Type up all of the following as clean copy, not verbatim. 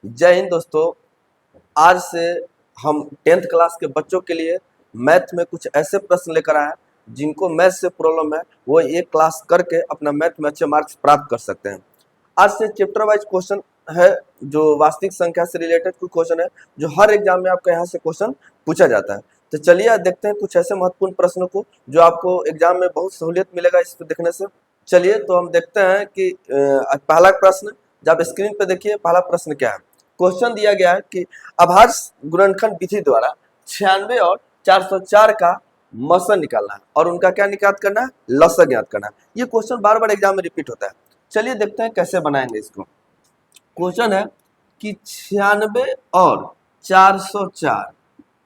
जय हिंद दोस्तों। आज से हम 10th क्लास के बच्चों के लिए मैथ में कुछ ऐसे प्रश्न लेकर आए हैं जिनको मैथ से प्रॉब्लम है वो ये क्लास करके अपना मैथ में अच्छे मार्क्स प्राप्त कर सकते हैं। आज से चैप्टर वाइज क्वेश्चन है जो वास्तविक संख्या से रिलेटेड कुछ क्वेश्चन है जो हर एग्जाम में आपका यहाँ से क्वेश्चन पूछा जाता है। तो चलिए आज देखते हैं कुछ ऐसे महत्वपूर्ण प्रश्नों को जो आपको एग्जाम में बहुत सहूलियत मिलेगा इसको देखने से। चलिए तो हम देखते हैं कि पहला प्रश्न जब स्क्रीन पे देखिए पहला प्रश्न क्या है। क्वेश्चन दिया गया है कि अभाज्य गुणनखंड विधि द्वारा 96 और 404 का मसन निकालना है और उनका क्या ज्ञात करना है, लसक ज्ञात करना है। ये क्वेश्चन बार बार एग्जाम में रिपीट होता है। चलिए देखते हैं कैसे बनाएंगे इसको। क्वेश्चन है कि 96 और 404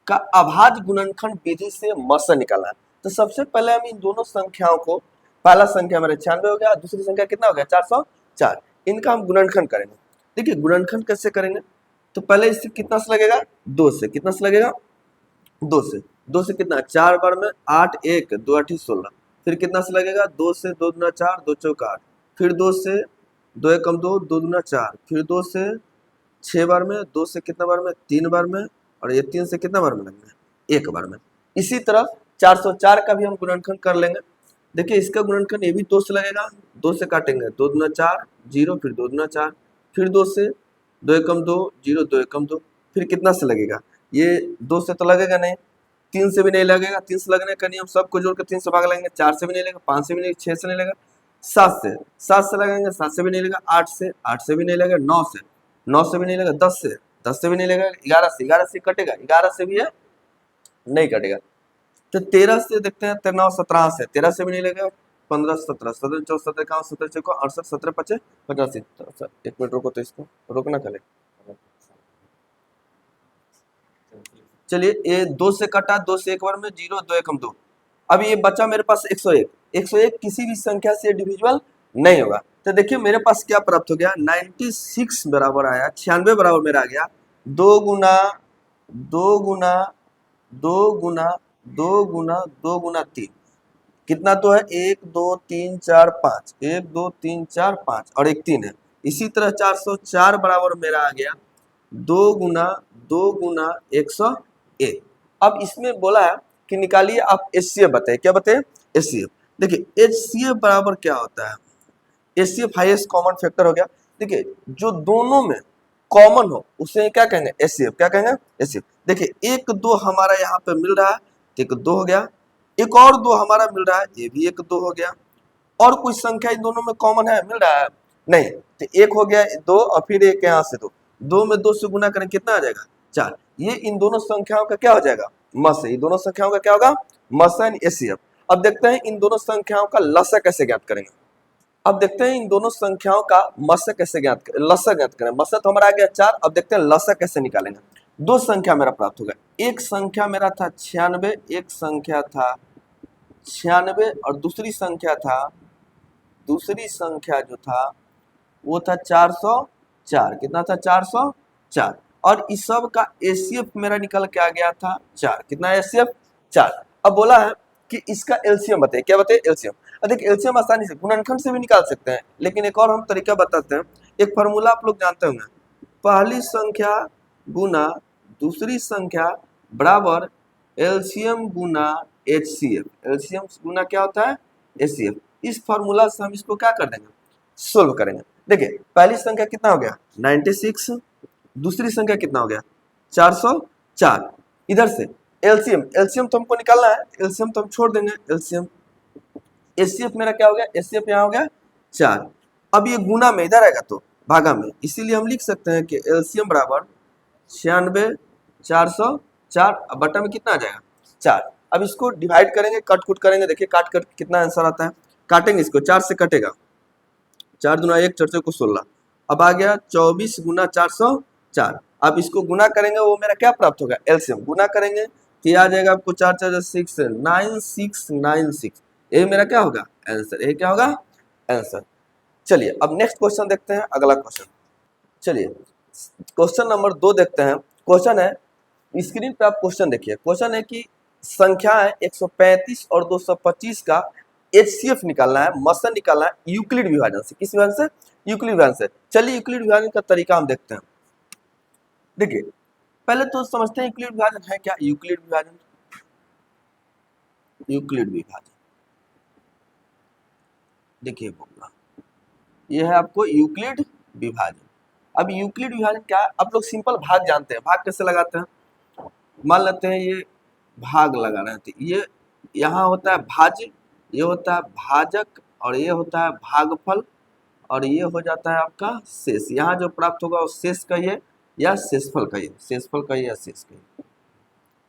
का अभाज्य गुणनखंड विधि से मसन निकालना है। तो सबसे पहले हम इन दोनों संख्याओं को, पहला संख्या मेरा 96 हो गया, दूसरी संख्या कितना हो गया 404, इनका हम गुणनखंड करेंगे। देखिए गुणनखंड कैसे करेंगे, तो पहले इससे कितना से लगेगा, 2 से। कितना से लगेगा, 2 से। 2 से कितना, 4 बार में 8, 1 2 8 16। फिर कितना से लगेगा, 2 से 2 दूना 4, 2 चौक 8। फिर 2 से 2 एकम 2, 2 दूना 4। फिर 2 से 6 बार में, 2 से कितना बार में, 3 बार में, और ये 3 से कितना बार में लगना है, 1 बार में। इसी तरह 404 का भी हम गुणनखंड कर लेंगे। देखिए इसका गुणनखंड ये भी 2 से लगेगा, 2 से काटेंगे 2 दूना 4 0, फिर 2 दूना 4, फिर 2 से 2 एकम 2 0, 2 एकम 2। फिर कितना से लगेगा, ये 2 से तो लगेगा नहीं, 3 से भी नहीं लगेगा, 3 से लगने का नियम सबको जोड़ कर 3 से भाग लेंगे, 4 से भी नहीं लगेगा, 5 से भी नहीं, 6 से नहीं लगेगा, 7 से लगेंगे, 7 से भी नहीं लगेगा, 8 से भी नहीं लगेगा, 9 से भी नहीं लगेगा, 10 से भी नहीं लगेगा, 11 से कटेगा, 11 से भी है नहीं कटेगा। तो 13 से देखते हैं, 13 और 17 से, 13 से भी नहीं लगेगा, 15 17 17 14 17 51 17 चौको 68 17 55 85। एक मिनट रुको, तो इसको रोकना कले। चलिए ये 2 से कटा, 2 से एक बार में 0, 2 एकम 2। अब ये बचा मेरे पास 101। 101 किसी भी संख्या से डिविजिबल नहीं होगा। तो देखिए मेरे पास क्या प्राप्त हो गया, 96 बराबर आया, 96 बराबर मेरा आ गया 2 गुना 2 गुना 2 गुना 2 गुना 2 गुना 3। कितना तो है, 1 2 3 4 5, 1 2 3 4 5 और एक 3 है। इसी तरह 404 बराबर मेरा आ गया 2 गुना 2 गुना 101। अब इसमें बोला है कि निकालिए आप एचसीएफ बताइए। क्या बताइए, एचसीएफ। देखिए एचसीएफ बराबर क्या होता है, एचसीएफ हाईएस्ट कॉमन फैक्टर हो गया। देखिए जो दोनों में कॉमन हो उसे क्या कहेंगे, एचसीएफ। क्या कहेंगे, एचसीएफ। देखिए 1 2 हमारा यहाँ पे मिल रहा है, तो 1 2 हो गया। एक और 2 हमारा मिल रहा है, ये भी 1 2 हो गया। और कोई संख्या इन दोनों में कॉमन है, मिल रहा है नहीं, तो 1 हो गया 2, और फिर 1 यहाँ से 2 में 2 से गुना करें कितना आ जाएगा, 4। ये इन दोनों संख्याओं का क्या हो जाएगा, मस है। इन दोनों संख्याओं का क्या होगा, मस है, एचसीएफ। अब देखते हैं इन दोनों संख्याओं का लसा कैसे ज्ञात करेंगे। अब देखते हैं इन दोनों संख्याओं का मसा कैसे ज्ञात करें, लसा ज्ञात करें। मसा तो हमारा आ गया 4। अब देखते हैं लसा कैसे निकालेंगे। 2 संख्या मेरा प्राप्त होगा। एक संख्या मेरा था 96, एक संख्या था 96 और दूसरी संख्या जो था वो था 404। कितना था, 404। और इस सब का एचसीएफ मेरा निकल के आ गया था 4। कितना एचसीएफ, 4। अब बोला है कि इसका एलसीएम बताइए। क्या बताइए, एलसीएम। देखिए एलसीएम आसानी से गुणनखंड से भी निकाल सकते हैं, लेकिन एक और हम तरीका बताते हैं। एक फार्मूला आप लोग जानते होंगे, पहली संख्या गुना दूसरी संख्या बराबर एलसीएम गुना एचसीएफ। एलसीएम गुना क्या होता है, एचसीएफ। इस फार्मूला से हम इसको क्या कर देंगे, सोल्व करेंगे। देखिए पहली संख्या कितना हो गया 96, दूसरी संख्या कितना हो गया 404। इधर से एलसीएम, एलसीएम तो हमको निकालना है, एलसीएम तो हम छोड़ देंगे, एलसीएम। एचसीएफ मेरा क्या हो गया, एचसीएफ यहाँ हो गया 4। अब ये गुना में इधर आएगा तो भागा में, इसीलिए हम लिख सकते हैं कि एलसीएम बराबर 96 404, अब बटा में कितना आ जाएगा 4। अब इसको डिवाइड करेंगे, कट कुट करेंगे। देखिए काट कर कितना आंसर आता है, काटेंगे इसको, 4 से कटेगा, 4 दूना 1 4 चौको 16। अब आ गया 24 गुना 404। अब इसको गुना करेंगे, वो मेरा क्या प्राप्त होगा, एलसीएम। गुना करेंगे तो आ जाएगा आपको 4 4 6 9696। ये मेरा क्या होगा, आंसर। ये क्या होगा, आंसर। चलिए अब नेक्स्ट क्वेश्चन देखते हैं, अगला क्वेश्चन। चलिए क्वेश्चन नंबर 2 देखते हैं। क्वेश्चन है, स्क्रीन पे आप क्वेश्चन देखिए। क्वेश्चन है कि संख्या है 135 और 225 का एचसीएफ निकालना है, मसन निकालना है यूक्लिड विभाजन से। किस विभाजन से, यूक्लिड विभाजन से। चलिए यूक्लिड विभाजन का तरीका हम देखते हैं। देखिए पहले तो समझते हैं यूक्लिड विभाजन है क्या। यूक्लिड विभाजन, यूक्लिड विभाजन देखिए बोलना, ये है आपको यूक्लिड विभाजन। अब यूक्लिड विभाजन क्या है, आप लोग सिंपल भाग जानते हैं। भाग कैसे लगाते हैं, मान लेते हैं ये भाग लगा रहे थे, ये यहाँ होता है भाज्य, ये होता है भाजक, और ये होता है भागफल, और ये हो जाता है आपका शेष। यहाँ जो प्राप्त होगा वो शेष कहिए या शेषफल कहिए, शेषफल कहिए या शेष कहिए।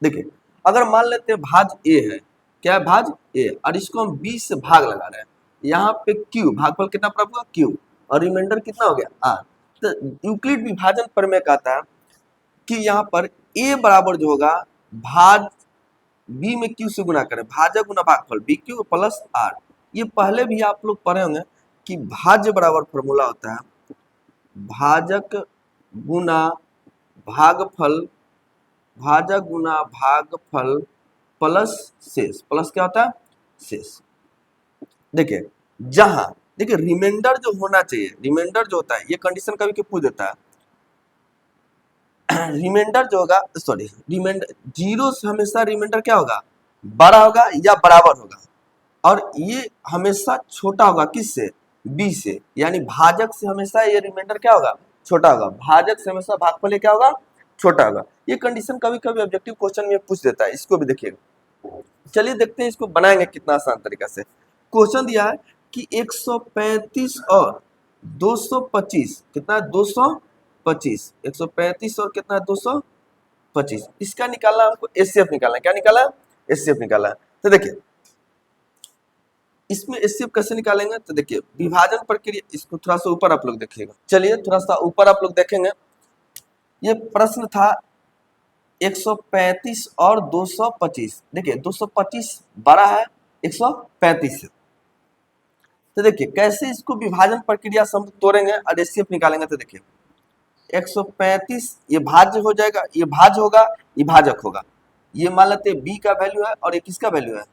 देखिए अगर मान लेते हैं भाज ए है, क्या है भाज ए, और इसको हम 20 से भाग लगा रहे हैं, यहाँ पे क्यू, भागफल कितना प्राप्त हुआ क्यू, और रिमाइंडर कितना हो गया आर। तो यूक्लिड विभाजन प्रमेय कहता है कि यहाँ पर ए बराबर जो होगा भाज बी में क्यू से गुना करें, भाजक गुना भागफल बी क्यू प्लस आर। ये पहले भी आप लोग पढ़े होंगे कि भाज्य बराबर फॉर्मूला होता है भाजक गुना भागफल, भाजक गुना भागफल प्लस शेष, प्लस क्या होता है शेष। देखिए जहां देखिए रिमाइंडर जो होना चाहिए, रिमाइंडर जो होता है ये कंडीशन कभी के पूछ देता है, रिमाइंडर जो होगा सॉरी रिमाइंडर जीरो से हमेशा रिमाइंडर क्या होगा बड़ा होगा या बराबर होगा, और ये हमेशा छोटा होगा किससे बी से, यानी भाजक से हमेशा ये रिमाइंडर क्या होगा छोटा होगा, भाजक से हमेशा भागफल क्या होगा छोटा होगा। ये कंडीशन कभी कभी ऑब्जेक्टिव क्वेश्चन में पूछ देता है, इसको भी देखिएगा। चलिए देखते हैं इसको बनाएंगे कितना आसान तरीका से। क्वेश्चन दिया है कि 135 और 225 कितना है 225, 135 और कितना है 225, इसका निकालना हमको एचसीएफ निकालना है। क्या निकाला एचसीएफ निकाला है। तो देखिए इसमें एचसीएफ कैसे निकालेंगे, तो देखिए विभाजन प्रक्रिया, इसको थोड़ा सा ऊपर आप लोग देखिएगा, चलिए थोड़ा सा ऊपर आप लोग देखेंगे। ये प्रश्न था 135 और 225, देखिए 225 बड़ा है 135 से, तो देखिए कैसे इसको विभाजन प्रक्रिया से हम तोड़ेंगे और एचसीएफ निकालेंगे। तो देखिए 135 ये भाज्य हो जाएगा, ये भाज्य होगा, ये भाजक होगा, ये मान लेते हैं बी का वैल्यू है और ये किसका वैल्यू है,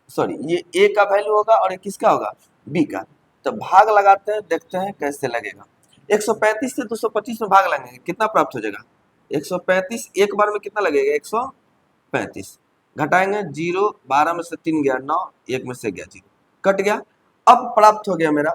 सॉरी ये ए का वैल्यू होगा और ये किसका होगा बी का। तो भाग लगाते हैं, देखते हैं कैसे लगेगा। 135 से 225 में भाग लगाएंगे कितना प्राप्त हो जाएगा 135, एक बार में कितना लगेगा 135, घटाएंगे 0, 12 में से 3 गया 9, 1 में से गया 0, कट गया। अब प्राप्त हो गया मेरा।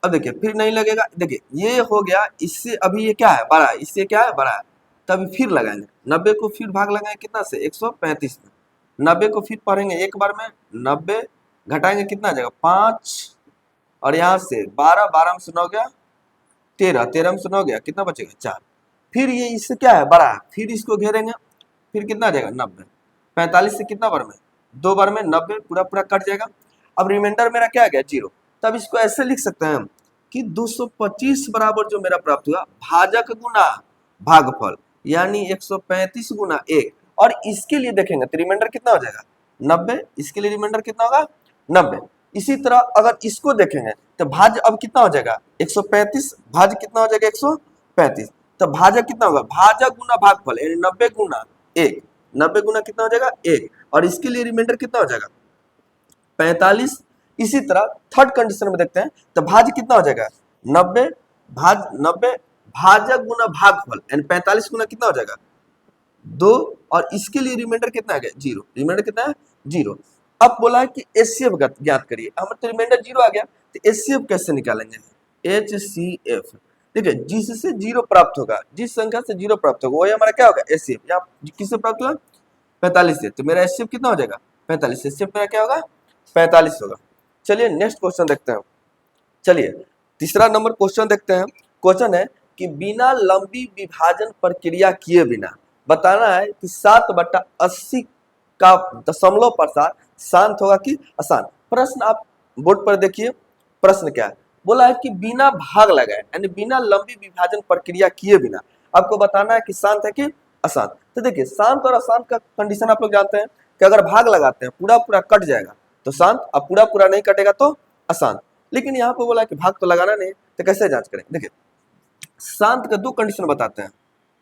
अब देखिए फिर नहीं लगेगा, देखिए ये हो गया, इससे अभी ये क्या है बड़ा है, इससे क्या है बड़ा है, तभी फिर लगाएंगे 90 को फिर भाग लगाएंगे कितना से 135 में, 90 को फिर पढ़ेंगे एक बार में 90, घटाएंगे कितना आ जाएगा 5, और यहाँ से 12, 12 में से 9 गया 13, 13 में से 9 गया कितना बचेगा 4, फिर ये इससे क्या है बड़ा है, फिर इसको घेरेंगे, फिर कितना आ जाएगा 90, 45 से कितना बार में 2 बार में 90, पूरा पूरा कट जाएगा। अब रिमाइंडर मेरा क्या आ गया 0, तब इसको ऐसे लिख सकते हैं हम कि 225 बराबर जो मेरा प्राप्त हुआ भाजक गुना भागफल, यानी 135 गुना 1, और इसके लिए देखेंगे तो रिमाइंडर कितना हो जाएगा 90, इसके लिए रिमाइंडर कितना होगा 90। इसी तरह अगर इसको देखेंगे तो भाज्य अब कितना हो जाएगा 135, भाज्य कितना हो जाएगा 135, तो भाजक कितना होगा भाजक गुना भागफल यानी 90 गुना 1, 90 गुना कितना हो जाएगा 1, और इसके लिए रिमाइंडर कितना हो जाएगा 45। इसी तरह थर्ड कंडीशन में देखते हैं तो भाज्य कितना हो जाएगा 90, 90 भाजक गुना भागफल यानी 45 गुना कितना हो जाएगा 2, और इसके लिए रिमाइंडर कितना आ गया 0, रिमाइंडर कितना है 0। अब बोला है कि एचसीएफ ज्ञात करिए, हमारे तो रिमाइंडर 0 आ गया, तो एचसीएफ कैसे निकालेंगे एचसीएफ, देखिए जिससे 0 प्राप्त होगा, जिस संख्या से 0 प्राप्त होगा वही हमारा क्या होगा एचसीएफ, यहाँ किससे प्राप्त हुआ 45 से, तो मेरा एचसीएफ कितना हो जाएगा 45, एचसीएफ मेरा क्या होगा 45 होगा। चलिए नेक्स्ट क्वेश्चन देखते हैं। चलिए तीसरा नंबर क्वेश्चन देखते हैं। क्वेश्चन है कि बिना लंबी विभाजन प्रक्रिया किए बिना बताना है कि 7/80 का दशमलव प्रसार शांत होगा कि अशांत। प्रश्न आप बोर्ड पर देखिए, प्रश्न क्या है, बोला है कि बिना भाग लगाए यानी बिना लंबी विभाजन प्रक्रिया किए बिना आपको बताना है कि शांत है कि अशांत। तो देखिए शांत और अशांत का कंडीशन आप लोग जानते हैं कि अगर भाग लगाते हैं पूरा पूरा कट जाएगा तो शांत, अब पूरा पूरा नहीं कटेगा तो अशांत। लेकिन यहाँ पे बोला कि भाग तो लगाना नहीं, तो कैसे जांच करें। देखिए शांत का 2 कंडीशन बताते हैं,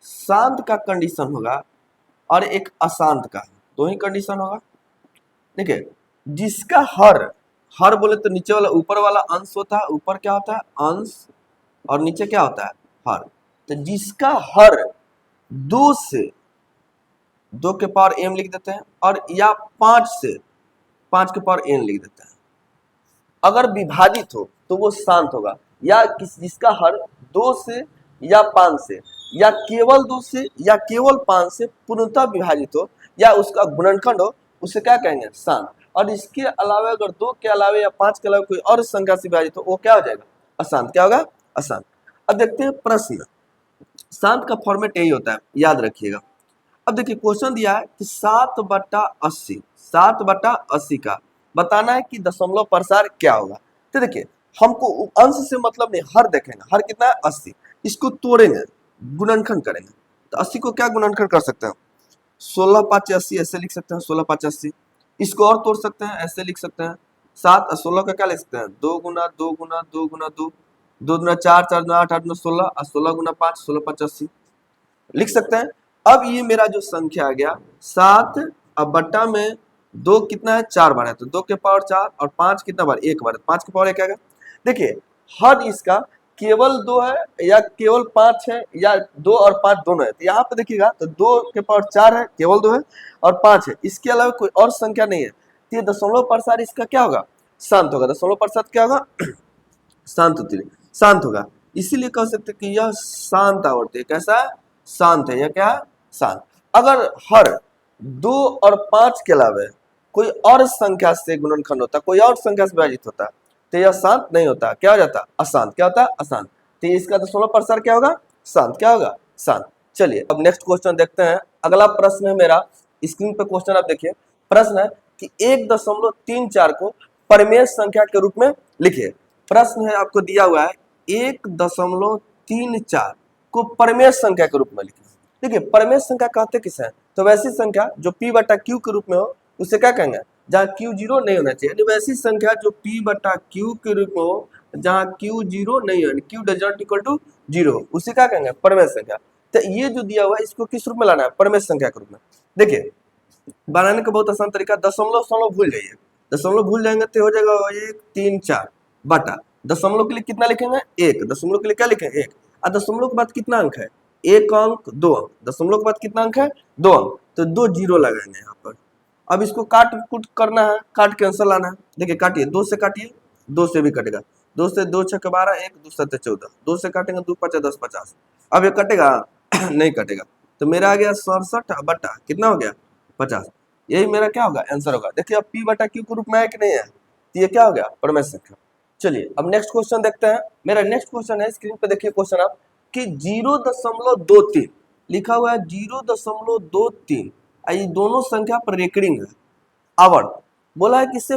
शांत का कंडीशन होगा और एक अशांत का, 2 ही कंडीशन होगा। देखिए जिसका हर बोले तो नीचे वाला ऊपर वाला अंश होता है, ऊपर क्या होता है अंश और नीचे क्या होता है हर, तो जिसका हर 2 से 2 के पावर m लिख देते हैं, और या 5 से 5 के पावर n लिख देते हैं। अगर विभाजित हो तो वो शांत होगा, या जिसका हर 2 से या 5 से या केवल 2 से या केवल 5 से पूर्णतः विभाजित हो, या उसका गुणनखंड हो, उसे क्या कहेंगे? शांत। और इसके अलावा अगर 2 के अलावा या 5 के अलावा कोई और संख्या से विभाजित हो, वो क्या हो जाएगा? अशांत। क्या होगा? अशांत। अब देखते हैं प्रश्न। शांत का फॉर्मेट यही होता है, याद रखिएगा। अब देखिए क्वेश्चन दिया है कि 7/80, 7/80 का बताना है कि दशमलव प्रसार क्या होगा। तो देखिए हमको अंश से मतलब नहीं, हर देखेंगे, हर कितना है? 80। इसको तोड़ेंगे, गुणनखंड करेंगे, तो 80 को क्या गुणनखंड कर सकते हैं? 16×5 80 ऐसे लिख सकते हैं, 16×5 80। इसको और तोड़ सकते हैं, ऐसे लिख सकते हैं, 7 और 16 का क्या लिख सकते हैं? 2 गुना 2 गुना 2 गुना 2, 2 गुना 4, 4 गुना 8, 8 गुना 16, और 16 गुना 5, 16×5 80 लिख सकते हैं। अब ये मेरा जो संख्या आ गया 7, अब बट्टा में 2 कितना है? 4 बार है, तो 2 के पावर 4, और 5 कितना बार? 1 बार, 5 के पावर 1 आएगा। देखिए हर इसका केवल 2 है या केवल 5 है, या 2 और 5 दोनों है। तो यहाँ पे देखिएगा तो 2 के पावर 4 है, केवल 2 है, और 5 है, इसके अलावा कोई और संख्या नहीं है। तो ये दशमलव प्रसार इसका क्या होगा? शांत होगा। दशमलव प्रसार क्या होगा? शांत होती है, शांत होगा। इसीलिए कह सकते कि यह शांत आवर्ती है। कैसा है? शांत है। यह क्या है? शांत। अगर हर 2 और 5 के अलावा कोई और संख्या से गुणनखंड होता, कोई और संख्या से विभाजित होता, तो यह शांत नहीं होता। क्या हो जाता? अशांत। क्या होता? अशांत। तो इसका दशमलव प्रसार क्या होगा? शांत। क्या होगा? शांत। चलिए अब नेक्स्ट क्वेश्चन देखते हैं। अगला प्रश्न है मेरा, स्क्रीन पे क्वेश्चन आप देखिए। प्रश्न है कि 1.34 को परिमेय संख्या के रूप में लिखिए। प्रश्न है आपको दिया हुआ है 1.34 को परिमेय संख्या के रूप में लिखिए। देखिए परिमेय संख्या कहते किसे हैं? तो वैसी संख्या जो p/q के रूप में हो, उसे क्या कहेंगे? जहाँ q 0 नहीं होना चाहिए, यानी वैसी संख्या जो p/q के रूप में हो, जहाँ q 0 नहीं हो, q does not equal to 0 हो, उसे क्या कहेंगे? परिमेय संख्या। तो ये जो दिया हुआ है इसको किस रूप में लाना है? परिमेय संख्या के रूप में। देखिए बनाने का बहुत आसान तरीका, दशमलव भूल जाइए, दशमलव भूल जाएंगे तो हो जाएगा 134 बटा दशमलव के लिए कितना लिखेंगे? 1। दशमलव के लिए क्या लिखेंगे? 1। और दशमलव के बाद कितना अंक है? 1 अंक 2 अंक। दशमलव के बाद कितना अंक है? 2 अंक। तो 2 जीरो लगाएंगे यहाँ पर। अब इसको काट कुट करना है, काट के आंसर लाना है। देखिए काटिए, 2 से काटिए, 2 से भी कटेगा, 2 से 2 6 12, 1 2 7 14, 2 से काटेंगे 2 5 10 50। अब ये कटेगा? नहीं कटेगा। तो मेरा आ गया 67 बटा कितना हो गया? 50। यही मेरा क्या होगा? आंसर होगा। देखिए अब p/q के रूप में है कि नहीं है, तो ये क्या हो गया? परिमेय संख्या। चलिए अब नेक्स्ट क्वेश्चन देखते हैं। मेरा नेक्स्ट क्वेश्चन है, स्क्रीन पे देखिए क्वेश्चन आप, कि 0.23 लिखा हुआ है, 0.23, ये दोनों संख्या पर रेकरिंग है, आवर्त। बोला है कि इसे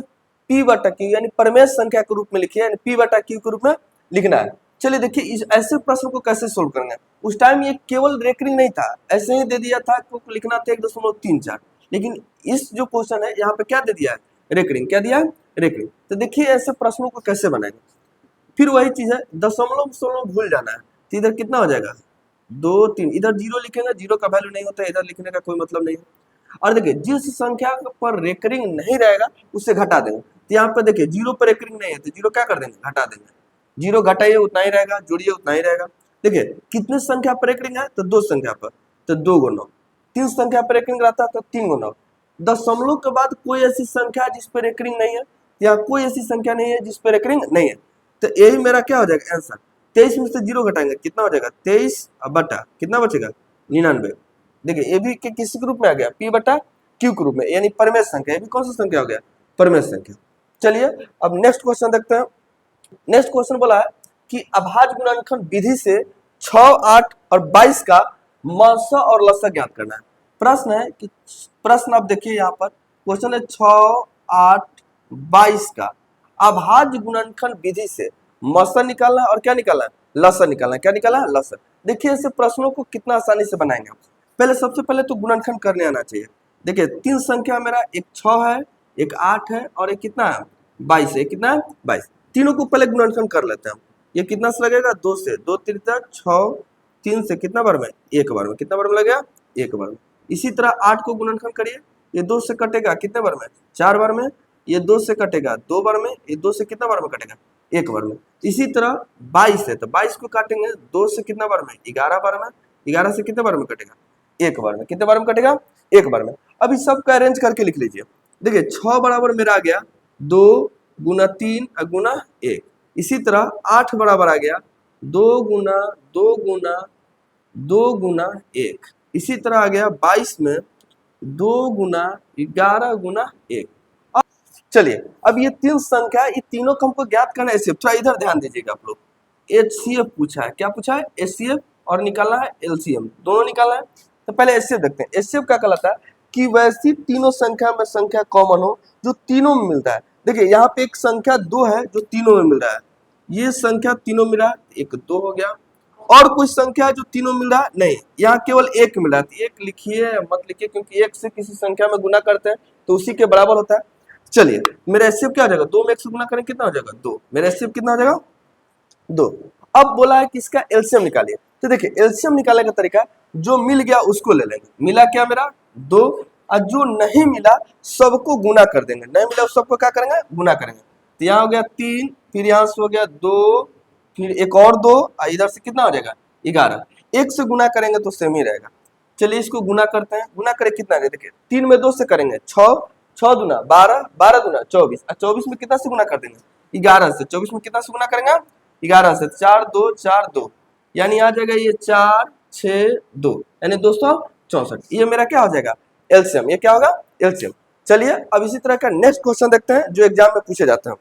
p/q यानी परिमेय संख्या के रूप में लिखिए, यानी p/q के रूप में लिखना है। चलिए देखिए इस ऐसे प्रश्न को कैसे सोल्व करेंगे। उस टाइम ये केवल रेकरिंग नहीं था, ऐसे ही दे दिया था कि लिखना था 1.34, लेकिन इस जो क्वेश्चन है यहाँ पे क्या दे दिया है? रेकरिंग। क्या दिया है? रेकरिंग। तो देखिए ऐसे प्रश्नों को कैसे बनाएंगे। फिर वही चीज है, दशमलव भूल जाना है, तो इधर कितना हो जाएगा? 2 3, इधर 0 लिखेंगे, 0 का वैल्यू नहीं होता, इधर लिखने का कोई मतलब नहीं है। और देखिए जिस संख्या पर रेकरिंग नहीं रहेगा उसे घटा देंगे। तो यहाँ पर देखिए 0 पर रेकरिंग नहीं है, तो 0 क्या कर देंगे? घटा देंगे। 0 घटाइए उतना ही रहेगा, जोड़िए उतना ही रहेगा। देखिए कितने संख्या पर रेकरिंग है? तो 2 संख्या पर, तो 2 × 9। 3 संख्या पर रेकरिंग रहता है तो 3 × 9। दशमलव के बाद कोई ऐसी संख्या जिस पर रेकरिंग नहीं है, या कोई ऐसी संख्या नहीं है जिस पर रेकरिंग नहीं है, तो यही मेरा क्या हो जाएगा? आंसर। 23 में से 0 घटाएंगे, कितना हो जाएगा? 23 बटा कितना बचेगा? 99। देखिए ये भी किसी के रूप में आ गया? p/q के रूप में, यानी परिमेय संख्या। ये भी कौन सा संख्या हो गया? परिमेय संख्या। चलिए अब नेक्स्ट क्वेश्चन देखते हैं। नेक्स्ट क्वेश्चन बोला है कि अभाज्य गुणनखंड विधि से 6, 8 और 22 का मसा और लसा ज्ञात करना है। प्रश्न है कि प्रश्न आप देखिए यहाँ पर क्वेश्चन है 6, 8, 22 का अभाज्य गुणनखंड विधि से मसा निकालना है और क्या निकालना है? लसा निकालना है। क्या निकालना है? लसा। देखिए ऐसे प्रश्नों को कितना आसानी से बनाएंगे। पहले सबसे पहले तो गुणनखंड करने आना चाहिए। देखिए 3 संख्या मेरा, एक 6 है, एक 8 है, और एक कितना है? 22 है। कितना है? 22। तीनों को पहले गुणनखंड कर लेते हैं। ये कितना से लगेगा? 2 से, 2 3 6, 3 से कितना बार में? 1 बार में। कितना बार में लगेगा? 1 बार में। इसी तरह 8 को गुणनखंड करिए, ये 2 से कटेगा कितने बार में? 4 बार में। ये 2 से कटेगा 2 बार में, ये 2 से कितना बार में कटेगा? 1 बार में। इसी तरह 22 है, तो 22 को काटेंगे 2 से कितना बार में? 11 बार में। 11 से कितने बार में कटेगा? एक बार में। कितने बार में कटेगा? एक बार में। अब इस सब का अरेंज करके लिख लीजिए। देखिए 6 बराबर मेरा आ गया 2 गुना 3 गुना 1। इसी तरह 8 बराबर आ गया 2 गुना 2 गुना 2 गुना 1। इसी तरह आ गया 22 में 2 गुना 11 गुना 1। चलिए अब ये तीन संख्या, ये तीनों को हमको ज्ञात करना है। थोड़ा इधर ध्यान दीजिएगा आप लोग। एचसीएफ पूछा है, क्या पूछा है? एचसीएफ, और निकालना है एलसीएम, दोनों निकालना है। तो पहले एचसीएफ देखते हैं। एचसीएफ क्या कहलाता है कि वैसी तीनों संख्या में संख्या कॉमन हो जो तीनों में मिलता है। देखिए यहाँ पे एक संख्या 2 है जो तीनों में मिल रहा है, ये संख्या तीनों मिल रहा है, एक 2 हो गया। और कोई संख्या जो तीनों मिल रहा है नहीं, यहाँ केवल एक मिल रहा है। एक लिखिए, मत लिखिए, क्योंकि एक से किसी संख्या में गुना करते हैं तो उसी के बराबर होता है। चलिए मेरा एचसीएफ क्या हो जाएगा? 2 में 1 से गुना करें कितना हो जाएगा? 2। मेरा एचसीएफ कितना हो जाएगा? 2। अब बोला है कि इसका एलसीएम निकालिए। तो देखिए एलसीएम निकालने का तरीका, जो मिल गया उसको ले लेंगे। मिला क्या मेरा? 2। और जो नहीं मिला सबको गुना कर देंगे। नहीं मिला सबको क्या करेंगे? गुना करेंगे। तो यहाँ हो गया 3, फिर यहाँ से हो गया 2, फिर एक और 2, और इधर से कितना हो जाएगा? 11। 1 से गुना करेंगे तो सेम ही रहेगा। चलिए इसको गुना करते हैं। गुना करें कितना? देखिए 3 में 2 से करेंगे 6, 6 दूना 12, 12 दूना 24, और 24 में कितना से गुना कर देंगे? 11 से। 24 में कितना से गुना करेंगे? 11 से। 4 2 4 2, यानी आ जाएगा ये 4 6 2, यानी 264। ये मेरा क्या हो जाएगा? एलसीएम। ये क्या होगा? एलसीएम। चलिए अब इसी तरह का नेक्स्ट क्वेश्चन देखते हैं जो एग्जाम में पूछे जाते हैं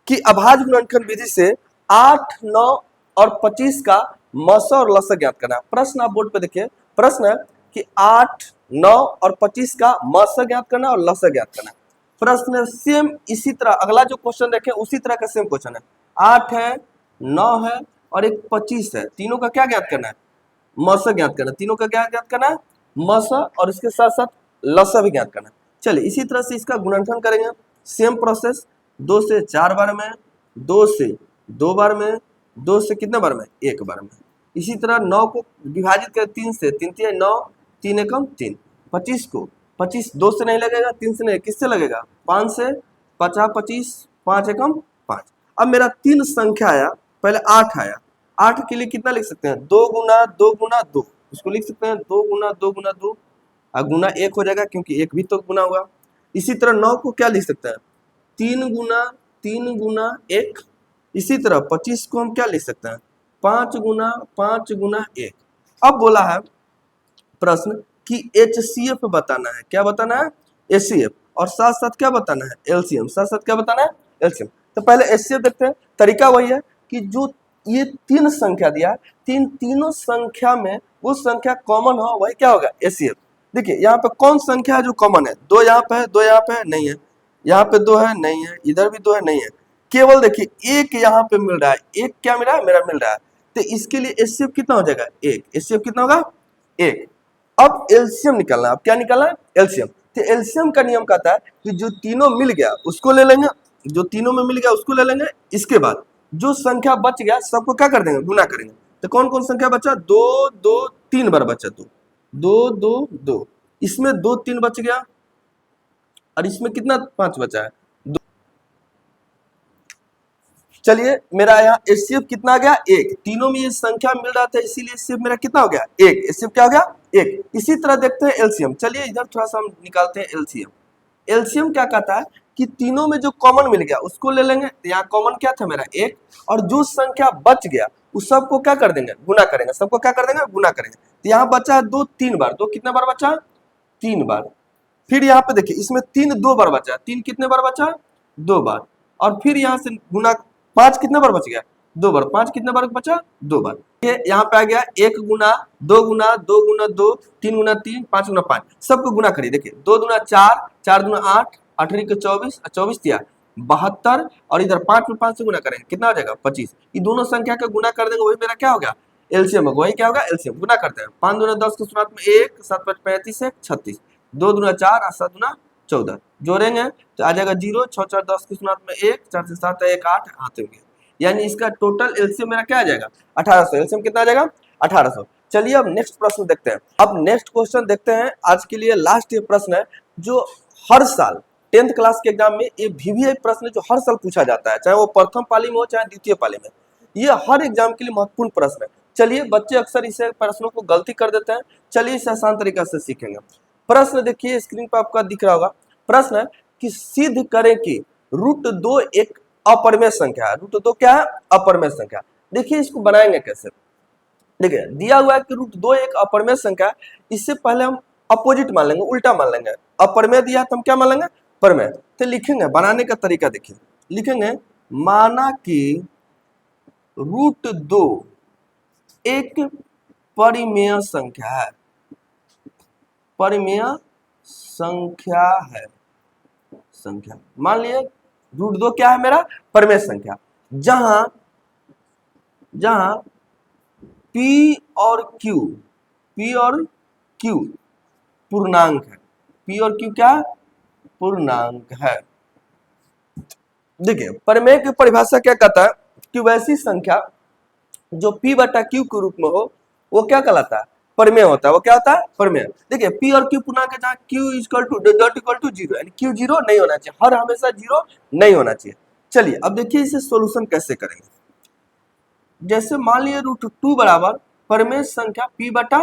कि अभाज्य गुणनखंड विधि से 8, 9 और 25 का मस और लस ज्ञात करना। प्रश्न आप बोर्ड पे देखिए। प्रश्न है कि 8, 9 और 25 का मस ज्ञात करना और लस ज्ञात करना। प्रश्न सेम इसी तरह, अगला जो क्वेश्चन देखें उसी तरह का सेम क्वेश्चन है। 8 है, 9 है और एक 25 है। तीनों का क्या ज्ञात करना है? मस ज्ञात करना। तीनों का क्या ज्ञात करना है? मस, और इसके साथ साथ लस भी ज्ञात करना। चलिए इसी तरह से इसका गुणनखंड करेंगे। सेम प्रोसेस, 2 से 4 बार में, 2 से 2 बार में, 2 से कितने बार में? 1 बार में। इसी तरह 9 को विभाजित करें 3 से, 3 3 9, 3 एकम 3। 25 को, 25 2 से नहीं लगेगा, 3 से नहीं, किससे लगेगा? 5 से। 50 25, 5 एकम 5। अब मेरा 3 संख्या आया, पहले 8 आया। 8 के लिए कितना लिख सकते हैं? 2 गुना 2 गुना 2, इसको लिख सकते हैं 2 गुना 2 गुना 2, और गुना 1 हो जाएगा क्योंकि 1 भी तो गुना हुआ। इसी तरह 9 को क्या लिख सकते हैं? 3 गुना 1। इसी तरह 25 को हम क्या लिख सकते हैं? 5 गुना 1। अब बोला है प्रश्न कि एचसीएफ बताना है। क्या बताना है? एचसीएफ, और साथ साथ क्या बताना है? एलसीएम। साथ साथ क्या बताना है? एलसीएम। तो पहले एचसीएफ देखते हैं। तरीका वही है कि जो ये 3 संख्या दिया है, तीनों संख्या में वो संख्या कॉमन हो, वही क्या होगा? एचसीएफ। देखिए यहाँ पे कौन संख्या है जो कॉमन है? 2 यहाँ पे है, 2 यहाँ पे है, नहीं है। यहाँ पे 2 है, नहीं है। इधर भी 2 है, नहीं है। केवल देखिए 1 यहाँ पे मिल रहा है। 1 क्या मिल रहा है? मेरा मिल रहा है। तो इसके लिए एचसीएफ कितना हो जाएगा? 1। एचसीएफ कितना होगा? 1। अब एलसीएम निकालना। अब क्या निकालना है? एलसीएम। तो एलसीएम का नियम कहता है कि जो तीनों मिल गया उसको ले लेंगे, जो तीनों में मिल गया उसको ले लेंगे। इसके बाद जो संख्या बच गया सबको क्या कर देंगे? गुना करेंगे। तो कौन कौन संख्या बचा? 2 2 3 बार बचा। 2 2 2 2, इसमें 2 3 बच गया, और इसमें कितना 5 बचा है? 2। चलिए मेरा यहाँ एचसीएफ कितना आ गया? 1। तीनों में ये संख्या मिल रहा था इसीलिए एचसीएफ मेरा कितना हो गया? 1। एचसीएफ क्या हो गया? 1। इसी तरह देखते हैं एलसीएम। चलिए इधर थोड़ा सा हम निकालते हैं एलसीएम। एलसीएम क्या कहता है कि तीनों में जो कॉमन मिल गया उसको ले लेंगे। तो यहाँ कॉमन क्या था? मेरा 1। और जो संख्या बच गया उस सबको क्या कर देंगे? गुना करेंगे। सबको क्या कर देंगे? गुना करेंगे। तो यहाँ बचा है 2 3 बार। 2 कितने बार बचा? 3 बार। फिर यहाँ पे देखिए इसमें 3 2 बार बचा। 3 कितने बार बचा? 2 बार। और फिर यहाँ से गुना 5 कितने बार बच गया? 2 बार। 5 कितने बार बचा? 2 बार। ये यहाँ पे आ गया 1 गुना 2 गुना 2 गुना 2, 3 गुना 3, 5 गुना 5। सबको गुना करिए। देखिए 2 दूना 4, 4 दूना 8, 8 के 24, 24 दिया 72, और इधर 5 में 5 से गुना करेंगे कितना हो जाएगा? 25। ये दोनों संख्या का गुना कर देंगे, वही मेरा क्या हो गया? एलसीएम होगा। वही क्या होगा? एलसीएम। गुना करते हैं। 5 दूना 10 के शुरुआत में 1, 7 5 35 है 36, 2 दूना 4 और 7 दूना 14। जोड़ेंगे तो आ जाएगा 0, 6 4 10 की शुरुआत में 1, 4 से 7 है 1 8 हाथ होंगे। यानी इसका टोटल एलसीएम मेरा क्या आ जाएगा? 1800। एलसीएम कितना आ जाएगा? 1800। चलिए अब नेक्स्ट प्रश्न देखते हैं। अब नेक्स्ट क्वेश्चन देखते हैं। आज के लिए लास्ट ये प्रश्न है जो हर साल 10th क्लास के एग्जाम में ये वीवीआई प्रश्न जो हर साल पूछा जाता है, चाहे वो प्रथम पाली में हो चाहे द्वितीय पाली में। ये हर एग्जाम के लिए महत्वपूर्ण प्रश्न है। चलिए बच्चे अक्सर इसे प्रश्नों को गलती कर देते हैं, चलिए इसे आसान तरीका से सीखेंगे। प्रश्न देखिए स्क्रीन पर आपका दिख रहा होगा। प्रश्न है कि सिद्ध करें कि √2 एक अपरिमेय संख्या है। √2 क्या है? अपरिमेय संख्या। देखिए इसको बनाएंगे कैसे। देखिए दिया हुआ है कि √2 एक अपरिमेय संख्या है। इससे पहले हम अपोजिट मान लेंगे, उल्टा मान लेंगे। अपरिमेय दिया है तो हम क्या मान लेंगे? परिमेय। तो लिखेंगे, बनाने का तरीका देखिए, लिखेंगे माना कि √2 एक परिमेय संख्या है। परिमेय संख्या है, संख्या मान लिए √2 क्या है मेरा? परिमेय संख्या। जहां जहां P और Q पूर्णांक है। P और Q क्या है? पूर्णांक है। देखिए परिमेय की परिभाषा क्या कहता है कि वैसी संख्या जो P बटा Q के रूप में हो वो क्या कहलाता है? परिमेय होता है। वो क्या होता है? परिमेय। देखिए P और Q पूर्णांक है, जहां Q = 0 यानी Q 0 नहीं होना चाहिए, हर हमेशा 0 नहीं होना चाहिए। चलिए अब देखिए इसे सोल्यूशन कैसे करेंगे। जैसे मान लिए √2 बराबर परिमेय संख्या P बटा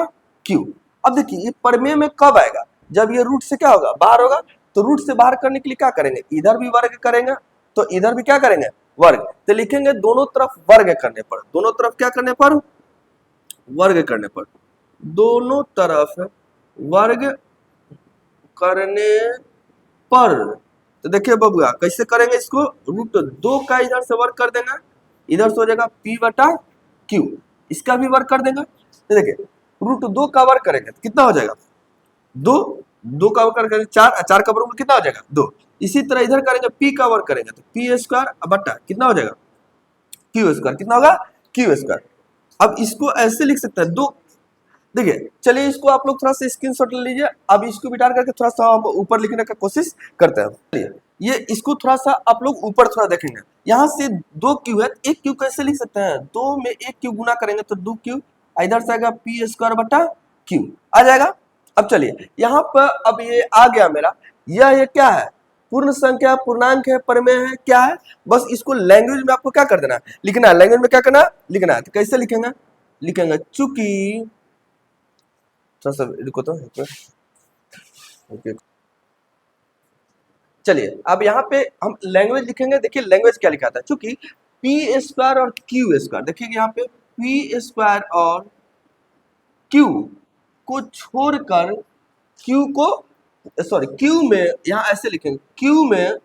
Q। अब देखिए ये परिमेय में कब आएगा? जब ये रूट से क्या होगा? बाहर होगा। तो रूट से बाहर करने के लिए क्या करेंगे? इधर भी वर्ग करेंगे, तो इधर भी क्या करेंगे? वर्ग। तो लिखेंगे दोनों तरफ वर्ग करने पर, दोनों तरफ क्या करने पर? वर्ग करने पर। दोनों तरफ वर्ग करने पर। तो देखिए बबुआ कैसे करेंगे इसको? √2 का इधर से वर्ग कर देंगे, इधर से हो जाएगा P बटा Q। इसका भी वर्ग कर देंगे। तो देखिए √2 का वर्ग करेंगे तो कितना हो जाएगा? 2 का वर्ग करेंगे 4 का वर्ग कितना हो जाएगा? 2। इसी तरह इधर करेंगे P का वर्ग करेंगे तो P² बटा कितना हो जाएगा? Q²। कितना होगा? Q²। अब इसको ऐसे लिख सकते हैं 2। देखिए चलिए इसको आप लोग थोड़ा सा स्क्रीनशॉट ले लीजिए। अब इसको बिटार करके थोड़ा सा हम ऊपर लिखने का कोशिश करते हैं। चलिए ये इसको थोड़ा सा आप लोग ऊपर थोड़ा देखेंगे। यहाँ से 2Q है, 1Q कैसे लिख सकते हैं? 2 में 1Q गुना करेंगे तो 2Q, इधर से आएगा P² बटा Q आ जाएगा। अब चलिए यहाँ पर अब ये आ गया मेरा, यह क्या है? पूर्ण संख्या, पूर्णांक है, परिमेय है, क्या है? बस इसको लैंग्वेज में आपको क्या कर देना है? लिखना है। लैंग्वेज में क्या करना है? लिखना है। तो कैसे लिखेंगे? लिखेंगे चूंकि थोड़ा सा रुको तो ओके। चलिए अब यहाँ पे हम लैंग्वेज लिखेंगे। देखिए लैंग्वेज क्या लिखा था, चूंकि P² और Q², देखिए यहाँ पे P² और Q को छोड़कर Q में, यहाँ ऐसे लिखेंगे Q में,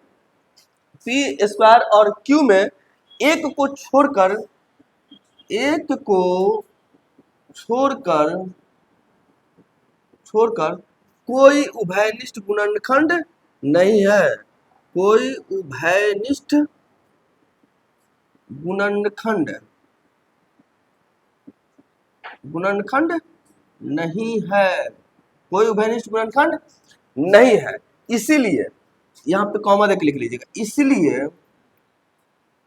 P² और Q में एक को छोड़कर कोई उभयनिष्ठ गुणनखंड नहीं है। कोई उभयनिष्ठ गुणनखंड नहीं है। कोई उभयनिष्ठ गुणनखंड नहीं है। इसीलिए यहाँ पे कॉमा देके लिख लीजिएगा।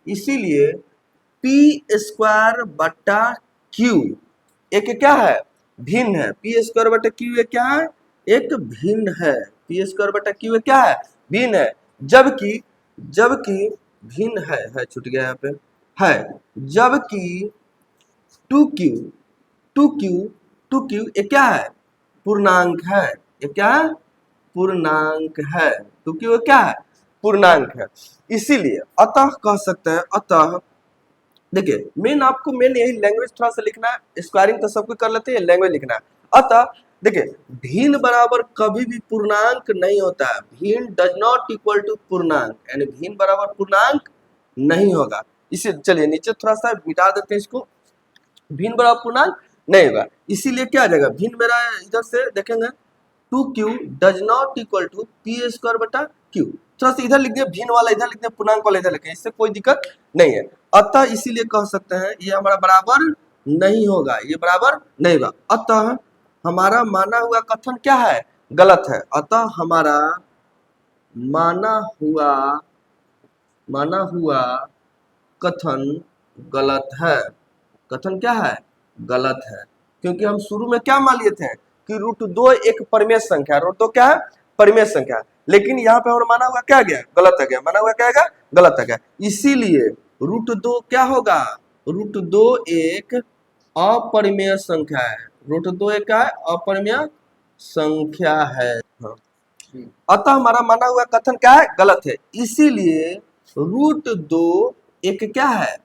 इसीलिए P² बटा Q एक क्या है? भिन्न है। P² बटा Q एक क्या है? एक भिन्न है। P² बटा Q एक क्या है? भिन्न है। जबकि भिन्न है छूट गया यहाँ पे, है। जबकि 2Q एक क्या है? पूर्णांक है। ये क्या है? पूर्णांक है। 2Q क्या है? पूर्णांक है। इसीलिए अतः कह सकते हैं, अतः देखिए मेन यही लैंग्वेज थोड़ा सा लिखना है। स्क्वायरिंग तो सबको कर लेते हैं, लैंग्वेज लिखना है। अतः देखिए भिन्न बराबर कभी भी पूर्णांक नहीं होता है। भिन्न डज नॉट इक्वल टू पूर्णांक, यानी भिन्न बराबर पूर्णांक नहीं होगा। इसे चलिए नीचे थोड़ा सा मिटा देते हैं इसको। भिन्न बराबर पूर्णांक नहीं होगा, इसीलिए क्या आ जाएगा? भिन्न मेरा इधर से देखेंगे 2Q does not equal to P² बटा Q। थोड़ा सा इधर लिख दिया भिन्न वाला, इधर लिख दिया पूर्णांक वाला इधर लिखें, इससे कोई दिक्कत नहीं है। अतः इसीलिए कह सकते हैं ये हमारा बराबर नहीं होगा, ये बराबर नहीं होगा। अतः हमारा माना हुआ कथन क्या है? गलत है। अतः हमारा माना हुआ कथन गलत है। कथन क्या है? गलत है। क्योंकि हम शुरू में क्या मान लिए थे कि √2 एक परिमेय संख्या है। √2 क्या है? परिमेय संख्या है। लेकिन यहाँ पे हमारा माना हुआ क्या गया? गलत आ गया। माना हुआ क्या गया? गलत आ गया। इसीलिए √2 क्या होगा? √2 एक अपरिमेय संख्या है। रूट 2 एक क्या है? अपरिमेय संख्या है। हाँ। अतः हमारा माना हुआ कथन क्या है? गलत है। इसीलिए रूट 2 एक क्या है?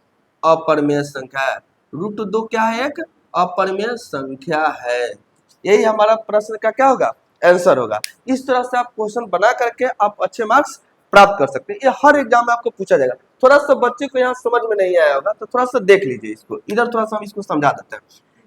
अपरिमेय संख्या है। रूट 2 क्या है? एक अपरिमेय संख्या है। यही हमारा प्रश्न का क्या होगा? आंसर होगा। इस तरह से आप क्वेश्चन बना करके आप अच्छे मार्क्स प्राप्त कर सकते हैं। ये हर एग्जाम में आपको पूछा जाएगा। थोड़ा सा बच्चे को यहाँ समझ में नहीं आया होगा तो थोड़ा सा देख लीजिए इसको। इधर थोड़ा सा हम इसको समझा देते हैं।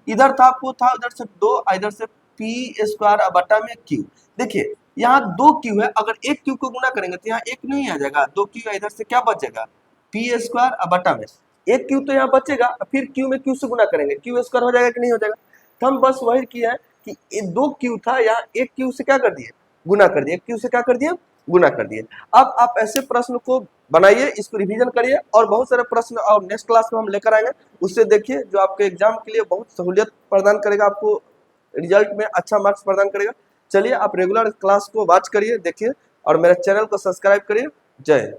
इधर था आपको था उधर से 2, इधर से पी स्क्वायर बटा में क्यू। देखिए यहाँ 2 क्यू है, अगर एक क्यू को गुना करेंगे तो यहाँ एक नहीं आ जाएगा, 2 क्यू इधर से क्या बचेगा? पी स्क्वायर बटा में एक क्यू तो यहाँ बचेगा, फिर क्यू में क्यू से गुना करेंगे, क्यू स्क्वायर हो जाएगा कि नहीं हो जाएगा? तो हम बस वही किया है कि ये 2 क्यू था, यहाँ एक क्यू से क्या कर दिए? गुना कर दिए। क्यू से क्या कर दिए? गुना कर दिए। अब आप ऐसे प्रश्न को बनाइए, इसको रिवीजन करिए और बहुत सारे प्रश्न और नेक्स्ट क्लास में हम लेकर आएंगे, उससे देखिए जो आपके एग्जाम के लिए बहुत सहूलियत प्रदान करेगा, आपको रिजल्ट में अच्छा मार्क्स प्रदान करेगा। चलिए आप रेगुलर क्लास को वॉच करिए, देखिए और मेरे चैनल को सब्सक्राइब करिए। जय हिंद।